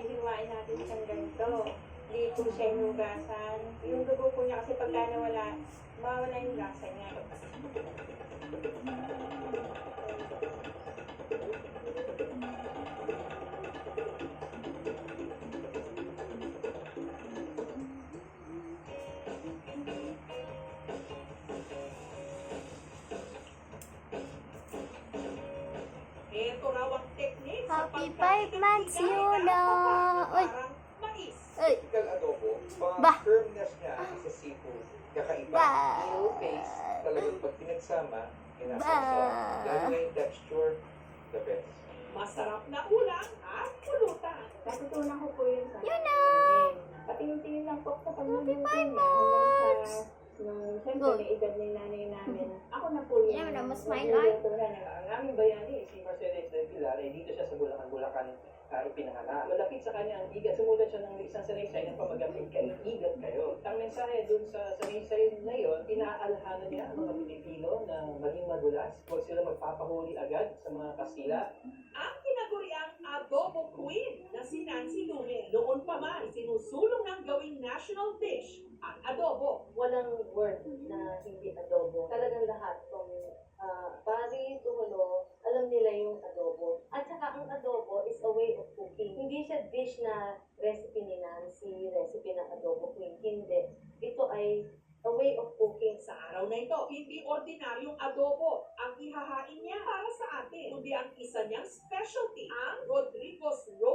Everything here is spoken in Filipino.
hihiwain natin siyang ganito. Hindi po siya hinugasan. Yung dugo po niya kasi pagka nawala, mawala yung lasa niya. Ito raw ang technique sa Happy pagkain 5 ng months, bigayan Yuna! na Uy! parang mais. Uy! Typical adobo, Bah! firmness niya sa seafood. Kakaiba, Bah! no taste. Talagang pag pinagsama, Bah! inasasarap. Lalo na yung texture, the best. Masarap na ulam at pulutan. Natutunan ko po yun sa Yuna! Patingin-tingin lang po sa Happy pagluluto 5 niya. months! Nung siyempre, Good. may edad ni nanay namin. Ako na po Yeah, yung mas smile, nagluluto na. Ang aming bayani, si Mercedes del Pilar, ay dito siya sa Bulacan, ipinanganak. Malapit sa kanya ang igat. Sumulat siya ng isang salaysay ng pamagamit kay Igat kayo. Ang mensahe dun sa salaysay na yun, inaalhanan niya ang mga Pilipino na maging madulas. Huwag sila magpapahuli agad sa mga Kastila. Ang tinaguriang adobo queen na si Nancy Lume. Noon pa man, sinusulong ng gawing national dish ang adobo. Walang word na hindi adobo. Talagang lahat, from bari to hulo, alam nila yung adobo. At saka ang adobo is a way of cooking. Hindi siya dish na recipe ni Nancy, recipe ng adobo queen. Hindi. Ito ay a way of cooking. Sa araw na ito, hindi ordinaryong adobo ang ihahain niya para sa atin, kundi ang isa niyang specialty, ang Rodrigo's Roast